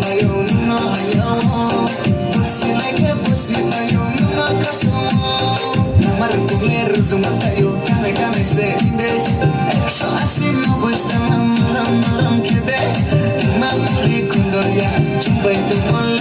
tayo na ayaw Pusi like pusi tayo na kaso Marituler zumatayo kane kane se inde Exo asin no gusta maram maram kede Mamuri kundoria chumbay tumol